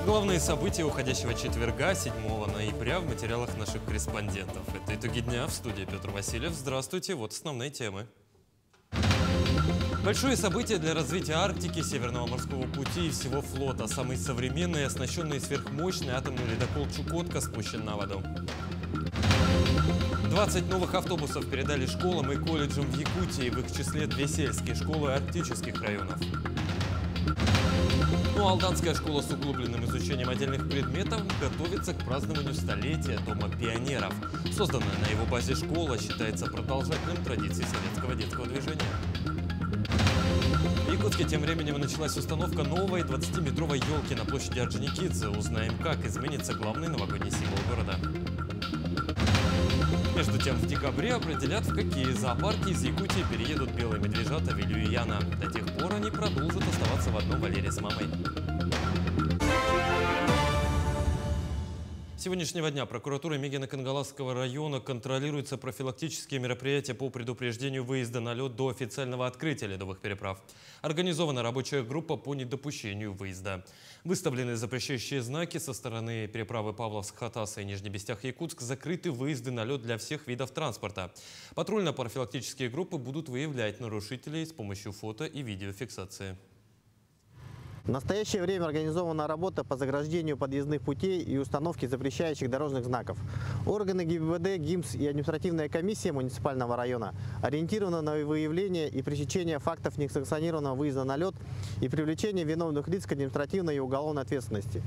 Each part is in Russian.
Главные события уходящего четверга, 7 ноября, в материалах наших корреспондентов. Это итоги дня. В студии Петр Васильев. Здравствуйте. Вот основные темы. Большое событие для развития Арктики, Северного морского пути и всего флота. Самый современный и оснащенный сверхмощный атомный ледокол «Чукотка» спущен на воду. 20 новых автобусов передали школам и колледжам в Якутии, в их числе 2 сельские школы арктических районов. Ну, Алданская школа с углубленным изучением отдельных предметов готовится к празднованию столетия Дома пионеров. Созданная на его базе школа считается продолжателем традиций советского детского движения. В Якутске тем временем началась установка новой 20-метровой елки на площади Орджоникидзе. Узнаем, как изменится главный новогодний символ города. Между тем, в декабре определят, в какие зоопарки из Якутии переедут белые медвежата Вилю и Яна. До тех пор они продолжат оставаться в одном вольере с мамой. С сегодняшнего дня прокуратурой Мегино-Кангаласского района контролируются профилактические мероприятия по предупреждению выезда на лед до официального открытия ледовых переправ. Организована рабочая группа по недопущению выезда. Выставлены запрещающие знаки со стороны переправы Павловск-Хатаса и Нижнебестях-Якутск. Закрыты выезды на лед для всех видов транспорта. Патрульно-профилактические группы будут выявлять нарушителей с помощью фото и видеофиксации. В настоящее время организована работа по заграждению подъездных путей и установке запрещающих дорожных знаков. Органы ГИБДД, ГИМС и административная комиссия муниципального района ориентированы на выявление и пресечение фактов несанкционированного выезда на лед и привлечение виновных лиц к административной и уголовной ответственности.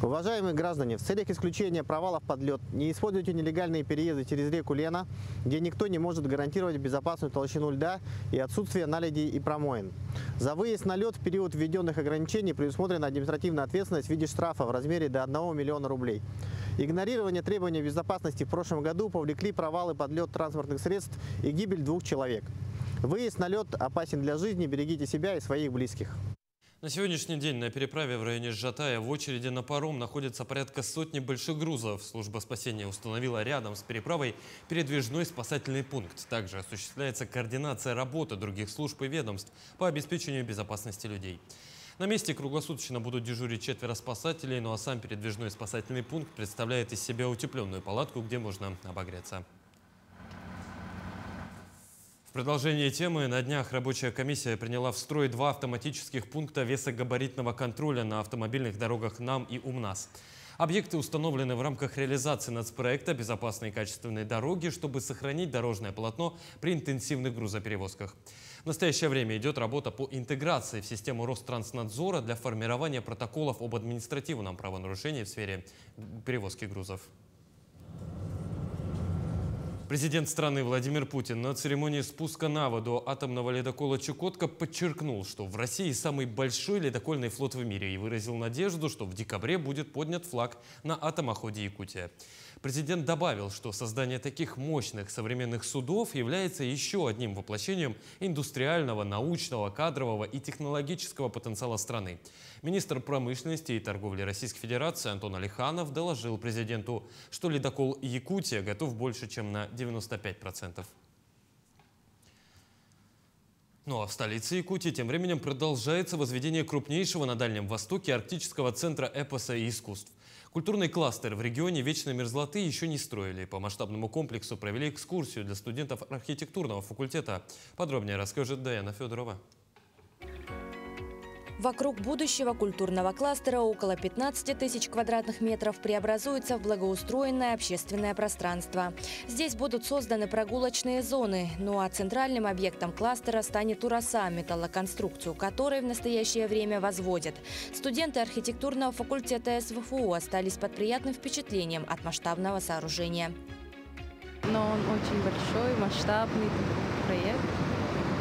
Уважаемые граждане, в целях исключения провалов под лед не используйте нелегальные переезды через реку Лена, где никто не может гарантировать безопасную толщину льда и отсутствие наледей и промоин. За выезд на лед в период введенных ограничений предусмотрена административная ответственность в виде штрафа в размере до 1 миллиона рублей. Игнорирование требований безопасности в прошлом году повлекли провалы под лед транспортных средств и гибель 2 человек. Выезд на лед опасен для жизни, берегите себя и своих близких. На сегодняшний день на переправе в районе Жатая в очереди на паром находится порядка сотни больших грузов. Служба спасения установила рядом с переправой передвижной спасательный пункт. Также осуществляется координация работы других служб и ведомств по обеспечению безопасности людей. На месте круглосуточно будут дежурить 4 спасателей, ну а сам передвижной спасательный пункт представляет из себя утепленную палатку, где можно обогреться. В продолжение темы на днях рабочая комиссия приняла в строй 2 автоматических пункта весогабаритного контроля на автомобильных дорогах НАМ и УМНАС. Объекты установлены в рамках реализации нацпроекта «Безопасные и качественные дороги», чтобы сохранить дорожное полотно при интенсивных грузоперевозках. В настоящее время идет работа по интеграции в систему Ространснадзора для формирования протоколов об административном правонарушении в сфере перевозки грузов. Президент страны Владимир Путин на церемонии спуска на воду атомного ледокола «Чукотка» подчеркнул, что в России самый большой ледокольный флот в мире, и выразил надежду, что в декабре будет поднят флаг на атомоходе «Якутия». Президент добавил, что создание таких мощных современных судов является еще одним воплощением индустриального, научного, кадрового и технологического потенциала страны. Министр промышленности и торговли Российской Федерации Антон Алиханов доложил президенту, что ледокол «Якутия» готов больше, чем на 95%. Ну а в столице Якутии тем временем продолжается возведение крупнейшего на Дальнем Востоке арктического центра эпоса и искусств. Культурный кластер в регионе вечной мерзлоты еще не строили. По масштабному комплексу провели экскурсию для студентов архитектурного факультета. Подробнее расскажет Даяна Федорова. Вокруг будущего культурного кластера около 15 тысяч квадратных метров преобразуется в благоустроенное общественное пространство. Здесь будут созданы прогулочные зоны. Ну а центральным объектом кластера станет Ураса, металлоконструкцию которой в настоящее время возводят. Студенты архитектурного факультета СВФУ остались под приятным впечатлением от масштабного сооружения. Но он очень большой, масштабный проект.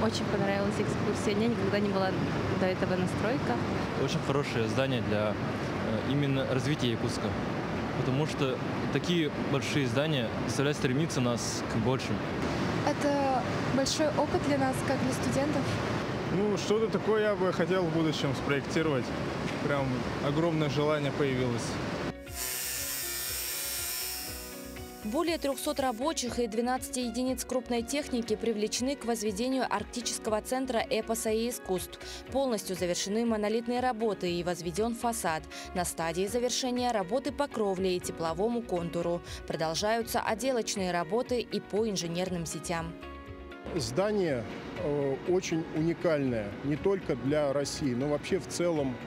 Очень понравилась экскурсия. У меня никогда не была до этого настройка. Очень хорошее здание для именно развития Якутска. Потому что такие большие здания заставляют стремиться нас к большему. Это большой опыт для нас, как для студентов. Ну, что-то такое я бы хотел в будущем спроектировать. Прям огромное желание появилось. Более 300 рабочих и 12 единиц крупной техники привлечены к возведению арктического центра эпоса и искусств. Полностью завершены монолитные работы и возведен фасад. На стадии завершения работы по кровле и тепловому контуру. Продолжаются отделочные работы и по инженерным сетям. Здание очень уникальное не только для России, но вообще в целом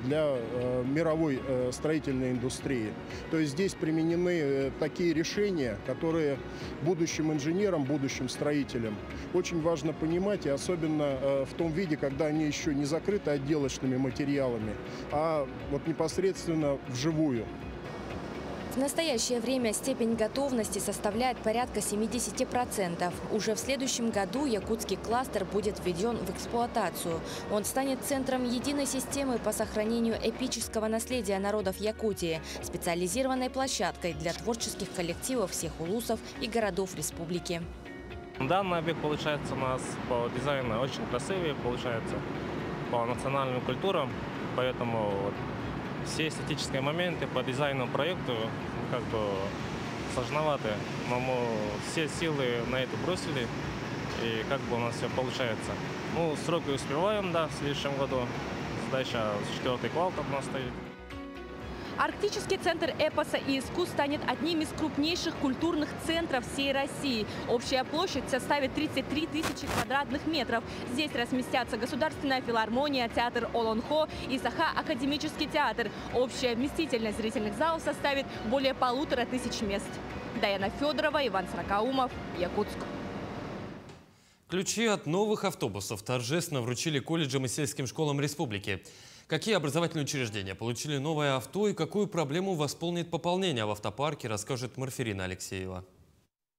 для мировой строительной индустрии. То есть здесь применены такие решения, которые будущим инженерам, будущим строителям очень важно понимать, и особенно в том виде, когда они еще не закрыты отделочными материалами, а вот непосредственно вживую. В настоящее время степень готовности составляет порядка 70%. Уже в следующем году якутский кластер будет введен в эксплуатацию. Он станет центром единой системы по сохранению эпического наследия народов Якутии, специализированной площадкой для творческих коллективов всех улусов и городов республики. Данный объект получается у нас по дизайну очень красивый, получается по национальным культурам, поэтому все эстетические моменты по дизайну проекту как бы сложноваты, но мы все силы на это бросили, и как бы у нас все получается. Ну, сроки успеваем, да, в следующем году. Задача 4-й квартал там у нас стоит. Арктический центр эпоса и искусств станет одним из крупнейших культурных центров всей России. Общая площадь составит 33 тысячи квадратных метров. Здесь разместятся Государственная филармония, театр Олонхо и Саха-академический театр. Общая вместительность зрительных залов составит более 1500 мест. Даяна Федорова, Иван Сракаумов, Якутск. Ключи от новых автобусов торжественно вручили колледжам и сельским школам республики. Какие образовательные учреждения получили новое авто и какую проблему восполнит пополнение в автопарке, расскажет Марфирина Алексеева.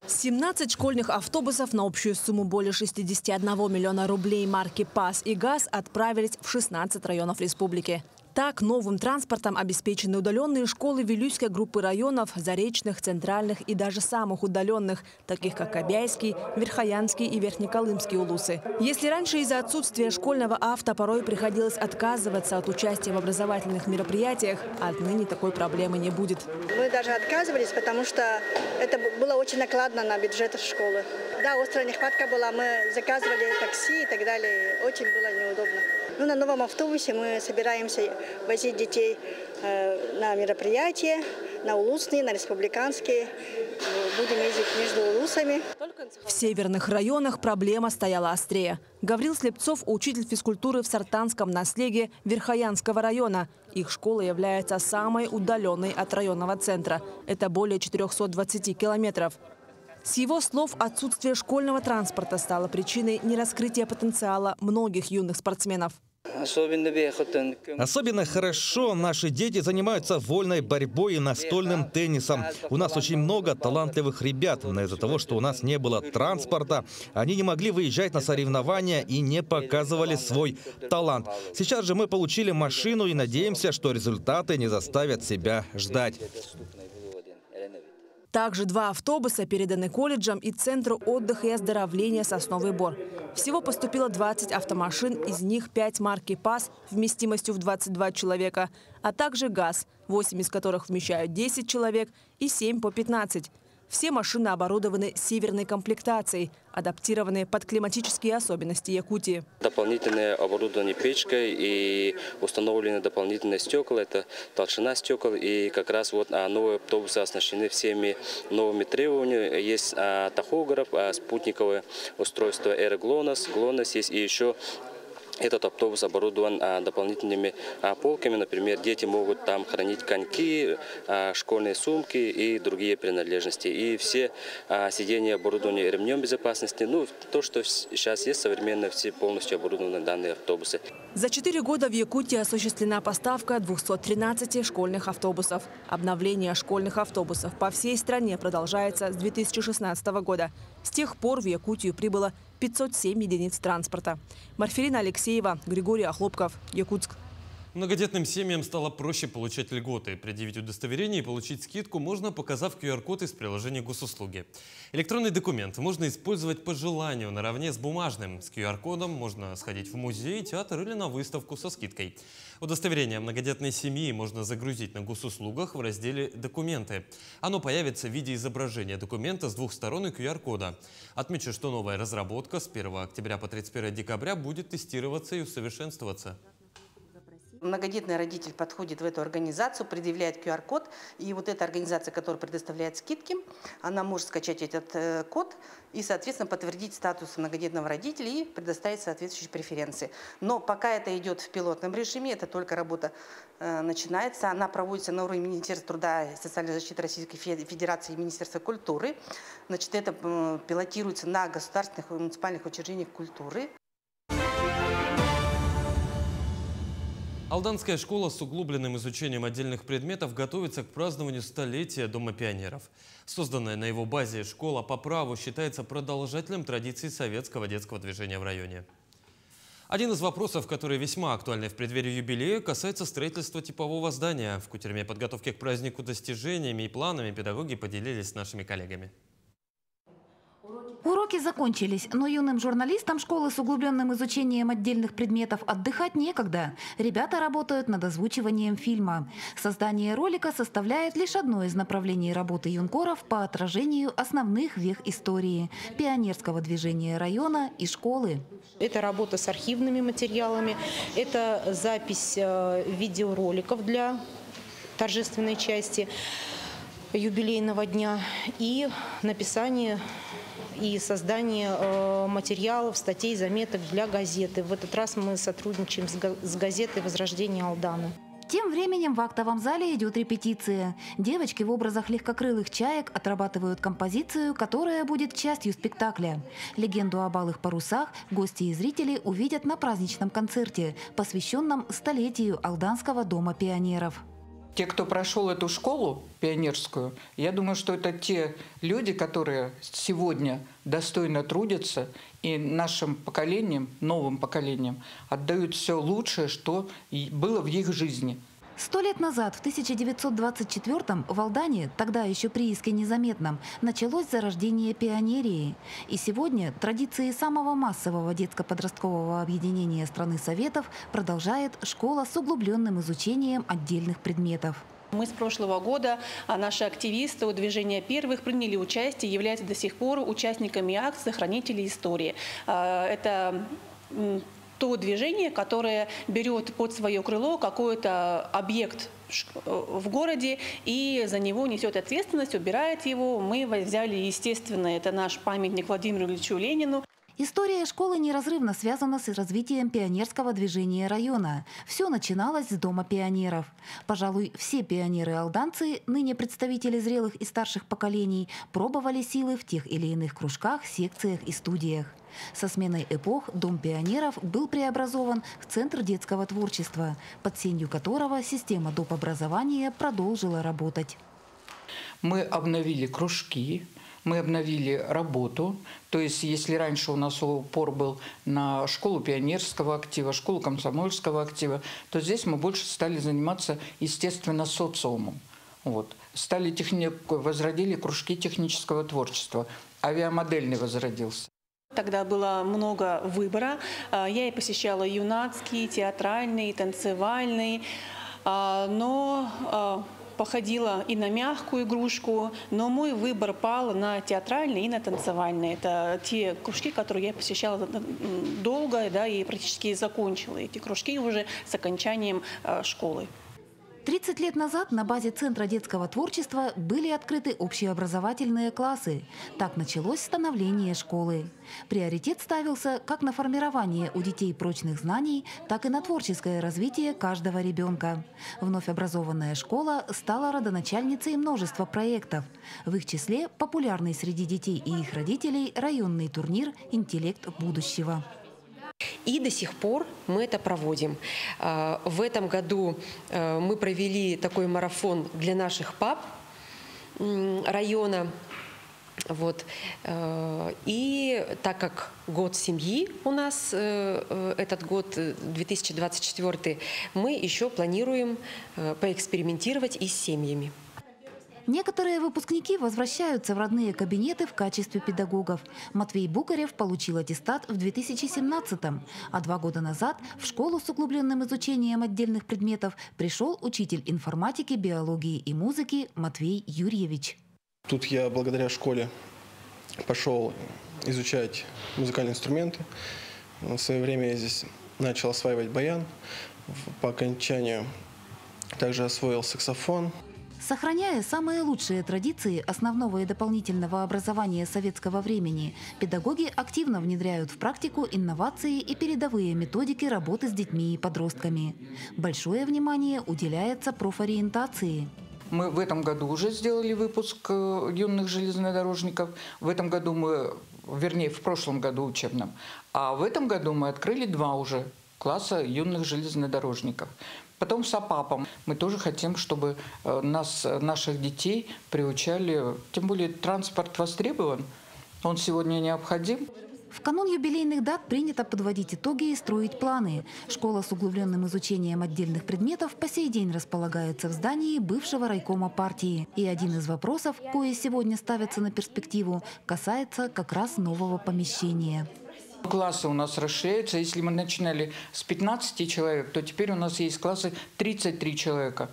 17 школьных автобусов на общую сумму более 61 миллиона рублей марки ПАС и ГАЗ отправились в 16 районов республики. Так, новым транспортом обеспечены удаленные школы Вилюйской группы районов, заречных, центральных и даже самых удаленных, таких как Обяйский, Верхоянский и Верхнеколымский улусы. Если раньше из-за отсутствия школьного авто порой приходилось отказываться от участия в образовательных мероприятиях, отныне такой проблемы не будет. Мы даже отказывались, потому что это было очень накладно на бюджет школы. Да, острая нехватка была, мы заказывали такси и так далее, очень было неудобно. Ну, на новом автобусе мы собираемся возить детей на мероприятия, на улусные, на республиканские. Будем ездить между улусами. В северных районах проблема стояла острее. Гаврил Слепцов – учитель физкультуры в Сартанском наследии Верхоянского района. Их школа является самой удаленной от районного центра. Это более 420 километров. С его слов, отсутствие школьного транспорта стало причиной нераскрытия потенциала многих юных спортсменов. Особенно хорошо наши дети занимаются вольной борьбой и настольным теннисом. У нас очень много талантливых ребят, но из-за того, что у нас не было транспорта, они не могли выезжать на соревнования и не показывали свой талант. Сейчас же мы получили машину и надеемся, что результаты не заставят себя ждать. Также 2 автобуса переданы колледжам и Центру отдыха и оздоровления «Сосновый Бор». Всего поступило 20 автомашин, из них 5 марки ПАС вместимостью в 22 человека, а также ГАЗ, 8 из которых вмещают 10 человек и 7 по 15. Все машины оборудованы северной комплектацией, адаптированы под климатические особенности Якутии. Дополнительное оборудование печкой и установлены дополнительные стекла, это толщина стекол. И как раз вот новые автобусы оснащены всеми новыми требованиями. Есть тахограф, спутниковое устройство ГЛОНАСС. ГЛОНАСС есть и еще... Этот автобус оборудован дополнительными полками. Например, дети могут там хранить коньки, школьные сумки и другие принадлежности. И все сиденья оборудованы ремнем безопасности. Ну, то, что сейчас есть современно, все полностью оборудованы данные автобусы. За 4 года в Якутии осуществлена поставка 213 школьных автобусов. Обновление школьных автобусов по всей стране продолжается с 2016 года. С тех пор в Якутию прибыло 507 единиц транспорта. Марфирина Алексеева, Григорий Охлопков, Якутск. Многодетным семьям стало проще получать льготы. Предъявить удостоверение и получить скидку можно, показав QR-код из приложения госуслуги. Электронный документ можно использовать по желанию наравне с бумажным. С QR-кодом можно сходить в музей, театр или на выставку со скидкой. Удостоверение многодетной семьи можно загрузить на госуслугах в разделе «Документы». Оно появится в виде изображения документа с двух сторон и QR-кода. Отмечу, что новая разработка с 1 октября по 31 декабря будет тестироваться и усовершенствоваться. Многодетный родитель подходит в эту организацию, предъявляет QR-код, и вот эта организация, которая предоставляет скидки, она может скачать этот код и, соответственно, подтвердить статус многодетного родителя и предоставить соответствующие преференции. Но пока это идет в пилотном режиме, это только работа начинается, она проводится на уровне Министерства труда и социальной защиты Российской Федерации и Министерства культуры. Значит, это пилотируется на государственных и муниципальных учреждениях культуры. Алданская школа с углубленным изучением отдельных предметов готовится к празднованию столетия Дома пионеров. Созданная на его базе школа по праву считается продолжателем традиций советского детского движения в районе. Один из вопросов, которые весьма актуальны в преддверии юбилея, касается строительства типового здания. В кутерьме подготовки к празднику достижениями и планами педагоги поделились с нашими коллегами. Уроки закончились, но юным журналистам школы с углубленным изучением отдельных предметов отдыхать некогда. Ребята работают над озвучиванием фильма. Создание ролика составляет лишь одно из направлений работы юнкоров по отражению основных вех истории – пионерского движения района и школы. Это работа с архивными материалами, это запись видеороликов для торжественной части юбилейного дня и написание и создание материалов, статей, заметок для газеты. В этот раз мы сотрудничаем с газетой «Возрождение Алдана». Тем временем в актовом зале идет репетиция. Девочки в образах легкокрылых чаек отрабатывают композицию, которая будет частью спектакля. Легенду об алых парусах гости и зрители увидят на праздничном концерте, посвященном столетию Алданского дома пионеров. Те, кто прошел эту школу пионерскую, я думаю, что это те люди, которые сегодня достойно трудятся и нашим поколениям, новым поколениям, отдают все лучшее, что было в их жизни. 100 лет назад, в 1924-м, в Алдане, тогда еще прииски незаметном, началось зарождение пионерии. И сегодня традиции самого массового детско-подросткового объединения страны Советов продолжает школа с углубленным изучением отдельных предметов. Мы с прошлого года, наши активисты у движения первых приняли участие, являются до сих пор участниками акции «Хранители истории». Это то движение, которое берет под свое крыло какой-то объект в городе и за него несет ответственность, убирает его. Мы взяли, естественно, это наш памятник Владимиру Ильичу Ленину. История школы неразрывно связана с развитием пионерского движения района. Все начиналось с Дома пионеров. Пожалуй, все пионеры-алданцы, ныне представители зрелых и старших поколений, пробовали силы в тех или иных кружках, секциях и студиях. Со сменой эпох Дом пионеров был преобразован в Центр детского творчества, под сенью которого система доп. Образования продолжила работать. Мы обновили кружки. Мы обновили работу, то есть если раньше у нас упор был на школу пионерского актива, школу комсомольского актива, то здесь мы больше стали заниматься, естественно, социумом. Возродили кружки технического творчества, авиамодельный возродился. Тогда было много выбора. Я и посещала юнацкий, театральный, танцевальный, но походила и на мягкую игрушку, но мой выбор пал на театральный и на танцевальный. Это те кружки, которые я посещала долго, да, и практически закончила эти кружки уже с окончанием школы. 30 лет назад на базе Центра детского творчества были открыты общеобразовательные классы. Так началось становление школы. Приоритет ставился как на формирование у детей прочных знаний, так и на творческое развитие каждого ребенка. Вновь образованная школа стала родоначальницей множества проектов. В их числе популярный среди детей и их родителей районный турнир «Интеллект будущего». И до сих пор мы это проводим. В этом году мы провели такой марафон для наших пап района. Вот. И так как год семьи у нас, этот год 2024, мы еще планируем поэкспериментировать и с семьями. Некоторые выпускники возвращаются в родные кабинеты в качестве педагогов. Матвей Букарев получил аттестат в 2017-м, а 2 года назад в школу с углубленным изучением отдельных предметов пришел учитель информатики, биологии и музыки Матвей Юрьевич. Тут я благодаря школе пошел изучать музыкальные инструменты. В свое время я здесь начал осваивать баян. По окончанию также освоил саксофон. Сохраняя самые лучшие традиции основного и дополнительного образования советского времени, педагоги активно внедряют в практику инновации и передовые методики работы с детьми и подростками. Большое внимание уделяется профориентации. Мы в этом году уже сделали выпуск юных железнодорожников. В этом году в прошлом году учебном. А в этом году мы открыли 2 уже класса юных железнодорожников. Потом с АПАПом. Мы тоже хотим, чтобы наших детей приучали. Тем более транспорт востребован, он сегодня необходим. В канун юбилейных дат принято подводить итоги и строить планы. Школа с углубленным изучением отдельных предметов по сей день располагается в здании бывшего райкома партии. И один из вопросов, кои сегодня ставятся на перспективу, касается как раз нового помещения. Классы у нас расширяются. Если мы начинали с 15 человек, то теперь у нас есть классы 33 человека.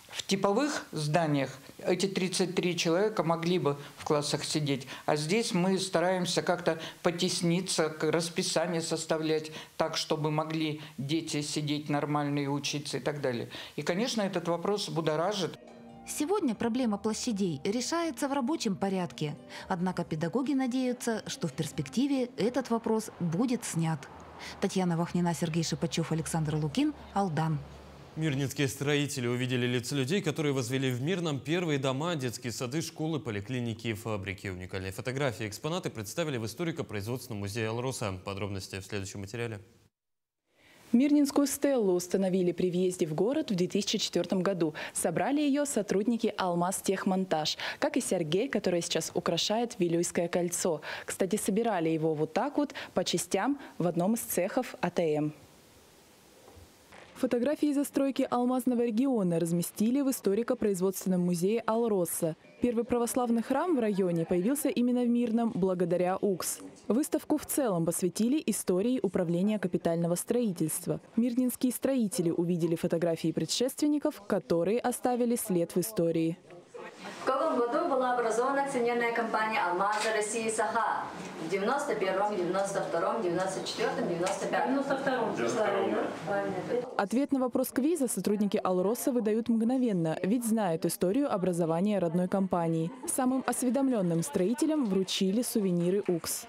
В типовых зданиях эти 33 человека могли бы в классах сидеть, а здесь мы стараемся как-то потесниться, расписание составлять так, чтобы могли дети сидеть нормально и учиться и так далее. И, конечно, этот вопрос будоражит. Сегодня проблема площадей решается в рабочем порядке. Однако педагоги надеются, что в перспективе этот вопрос будет снят. Татьяна Вахнина, Сергей Шипачев, Александр Лукин, Алдан. Мирнинские строители увидели лица людей, которые возвели в Мирном первые дома, детские сады, школы, поликлиники и фабрики. Уникальные фотографии и экспонаты представили в историко-производственном музее «Алроса». Подробности в следующем материале. Мирнинскую стеллу установили при въезде в город в 2004 году. Собрали ее сотрудники «Алмаз-Техмонтаж», как и Сергей, который сейчас украшает Вилюйское кольцо. Кстати, собирали его вот так вот по частям в одном из цехов АТМ. Фотографии застройки алмазного региона разместили в историко-производственном музее «Алроса». Первый православный храм в районе появился именно в Мирном благодаря УКС. Выставку в целом посвятили истории управления капитального строительства. Мирнинские строители увидели фотографии предшественников, которые оставили след в истории. В каком году была образована акционерная компания «Алмазы России Саха»? В 91-м, 92-м, 94-м, 95-м. 92-м. Ответ на вопрос квиза сотрудники «Алроса» выдают мгновенно, ведь знают историю образования родной компании. Самым осведомленным строителям вручили сувениры УКС.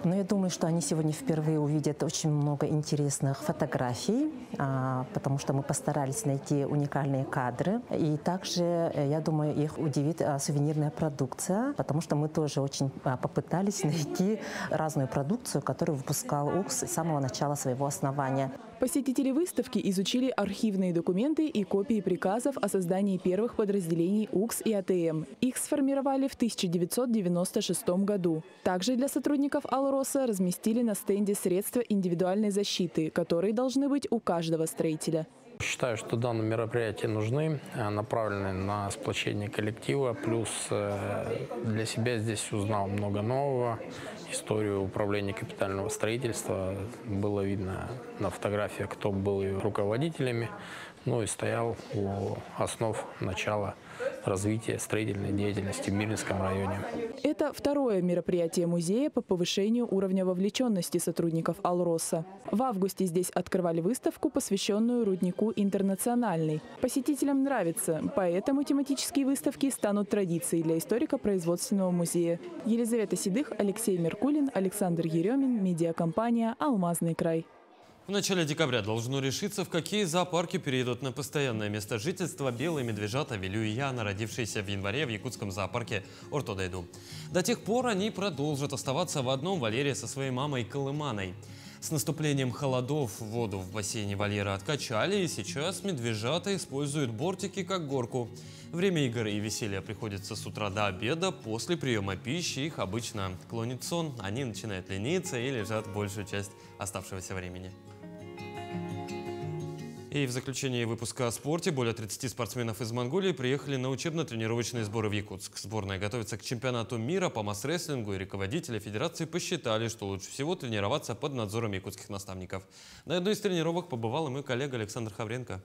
Но я думаю, что они сегодня впервые увидят очень много интересных фотографий, потому что мы постарались найти уникальные кадры. И также, я думаю, их удивит сувенирная продукция, потому что мы тоже очень попытались найти разную продукцию, которую выпускал УКС с самого начала своего основания. Посетители выставки изучили архивные документы и копии приказов о создании первых подразделений УКС и АТМ. Их сформировали в 1996 году. Также для сотрудников «Алроса» разместили на стенде средства индивидуальной защиты, которые должны быть у каждого строителя. Считаю, что данные мероприятия нужны, направлены на сплочение коллектива. Плюс для себя здесь узнал много нового. Историю управления капитального строительства. Было видно на фотографиях, кто был ее руководителями, ну и стоял у основ начала развития строительной деятельности в Мирнинском районе. Это второе мероприятие музея по повышению уровня вовлеченности сотрудников «Алроса». В августе здесь открывали выставку, посвященную руднику «Интернациональный». Посетителям нравится, поэтому тематические выставки станут традицией для историко-производственного музея. Елизавета Седых, Алексей Меркулин, Александр Еремин, медиакомпания «Алмазный край». В начале декабря должно решиться, в какие зоопарки перейдут на постоянное место жительства белые медвежата Вилю и Яна, родившиеся в январе в якутском зоопарке Ортодайду. До тех пор они продолжат оставаться в одном вольере со своей мамой Колыманой. С наступлением холодов воду в бассейне вольера откачали, и сейчас медвежата используют бортики как горку. Время игр и веселья приходится с утра до обеда. После приема пищи их обычно клонит сон. Они начинают лениться и лежат большую часть оставшегося времени. И в заключении выпуска о спорте более 30 спортсменов из Монголии приехали на учебно-тренировочные сборы в Якутск. Сборная готовится к чемпионату мира по масс-рестлингу, и руководители федерации посчитали, что лучше всего тренироваться под надзором якутских наставников. На одной из тренировок побывал и мой коллега Александр Хавренко.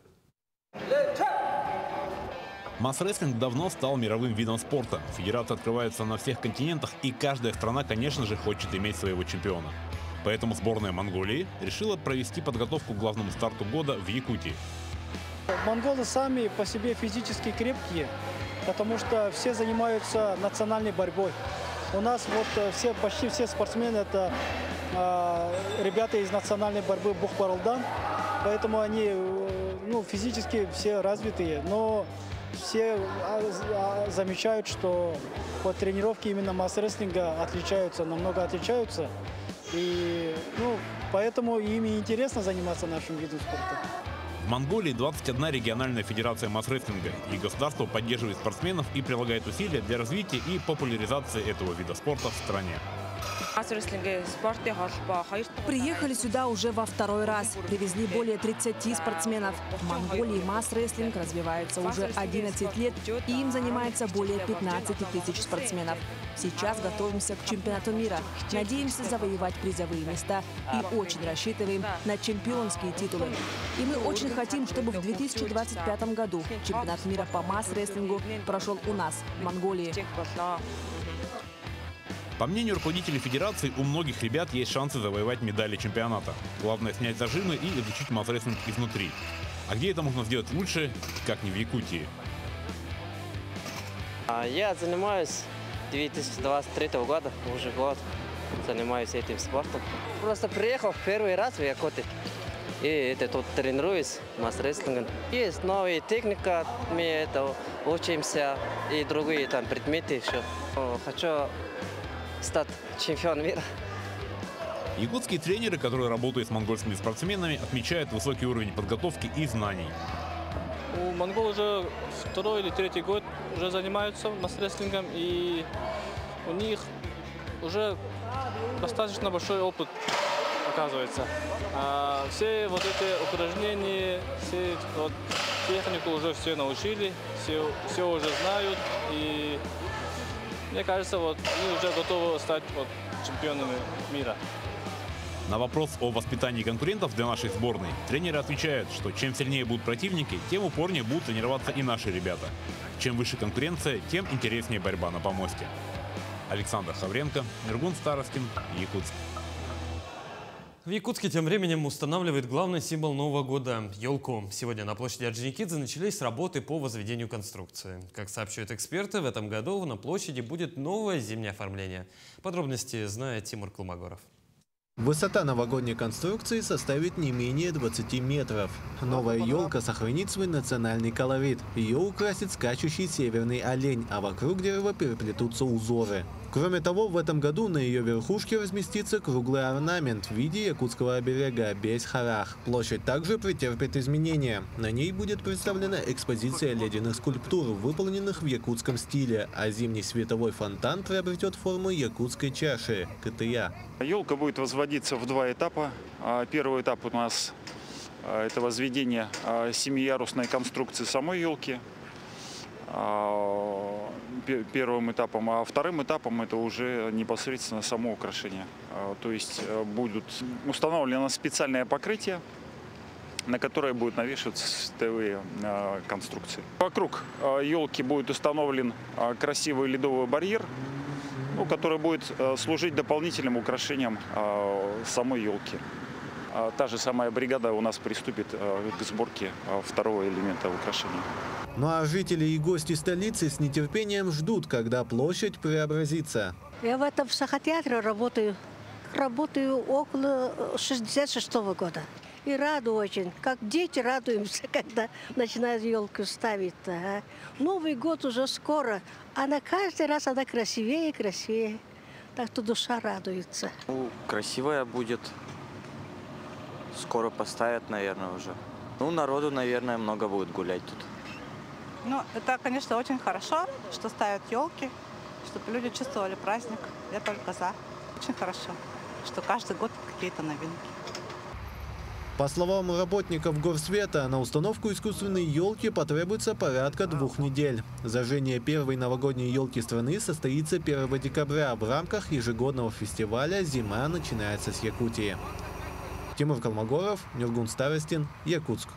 Масс-рестлинг давно стал мировым видом спорта. Федерация открывается на всех континентах, и каждая страна, конечно же, хочет иметь своего чемпиона. Поэтому сборная Монголии решила провести подготовку к главному старту года в Якутии. Монголы сами по себе физически крепкие, потому что все занимаются национальной борьбой. У нас вот почти все спортсмены – это ребята из национальной борьбы Бухбаралдан, поэтому они физически все развитые, но все замечают, что вот тренировки именно масс-рестлинга намного отличаются. И поэтому им интересно заниматься нашим видом спорта. В Монголии 21 региональная федерация масс-рестлинга, и государство поддерживает спортсменов и прилагает усилия для развития и популяризации этого вида спорта в стране. Приехали сюда уже во второй раз. Привезли более 30 спортсменов. В Монголии масс-рестлинг развивается уже 11 лет, и им занимается более 15 тысяч спортсменов. Сейчас готовимся к чемпионату мира. Надеемся завоевать призовые места и очень рассчитываем на чемпионские титулы. И мы очень хотим, чтобы в 2025 году чемпионат мира по масс-рестлингу прошел у нас, в Монголии. По мнению руководителей федерации, у многих ребят есть шансы завоевать медали чемпионата. Главное снять зажимы и изучить масс-рестлинг изнутри. А где это можно сделать лучше, как не в Якутии? Я занимаюсь с 2023 года, уже год занимаюсь этим спортом. Просто приехал в первый раз в Якутию. И тут тренируюсь масс-рестлингом. Есть новая техника, мы учимся, и другие предметы еще. Хочу стать чемпионом мира. Якутские тренеры, которые работают с монгольскими спортсменами, отмечают высокий уровень подготовки и знаний. У монгол уже второй или третий год уже занимаются масс-рестлингом, и у них уже достаточно большой опыт, оказывается. Все вот эти упражнения, все технику уже все научили, все уже знают, и мне кажется, они уже готовы стать чемпионами мира. На вопрос о воспитании конкурентов для нашей сборной тренеры отвечают, что чем сильнее будут противники, тем упорнее будут тренироваться и наши ребята. Чем выше конкуренция, тем интереснее борьба на помосте. Александр Хавренко, Миргун Старостин, Якутск. В Якутске тем временем устанавливает главный символ Нового года – елку. Сегодня на площади Орджоникидзе начались работы по возведению конструкции. Как сообщают эксперты, в этом году на площади будет новое зимнее оформление. Подробности знает Тимур Колмогоров. Высота новогодней конструкции составит не менее 20 метров. Новая елка сохранит свой национальный колорит. Ее украсит скачущий северный олень, а вокруг дерева переплетутся узоры. Кроме того, в этом году на ее верхушке разместится круглый орнамент в виде якутского оберега Бейс-Харах. Площадь также претерпит изменения. На ней будет представлена экспозиция ледяных скульптур, выполненных в якутском стиле, а зимний световой фонтан приобретет форму якутской чаши – кытыя. Елка будет возводиться в два этапа. Первый этап у нас это возведение семиярусной конструкции самой елки. Первым этапом, а вторым этапом это уже непосредственно само украшение. То есть будет установлено специальное покрытие, на которое будут навешиваться световые конструкции. Вокруг елки будет установлен красивый ледовый барьер, который будет служить дополнительным украшением самой елки. Та же самая бригада у нас приступит к сборке второго элемента украшения. Ну а жители и гости столицы с нетерпением ждут, когда площадь преобразится. Я в этом психотеатре работаю около 66-го года. И рада очень, как дети радуемся, когда начинают елку ставить. Новый год уже скоро, а каждый раз она красивее и красивее. Так что душа радуется. Красивая будет, скоро поставят, наверное, уже. Ну, народу, наверное, много будет гулять тут. Ну, это, конечно, очень хорошо, что ставят елки, чтобы люди чувствовали праздник. Я только за. Очень хорошо, что каждый год какие-то новинки. По словам работников Горсвета, на установку искусственной елки потребуется порядка 2 недель. Зажжение первой новогодней елки страны состоится 1 декабря в рамках ежегодного фестиваля «Зима начинается с Якутии». Тимур Калмогоров, Нургун Старостин, Якутск.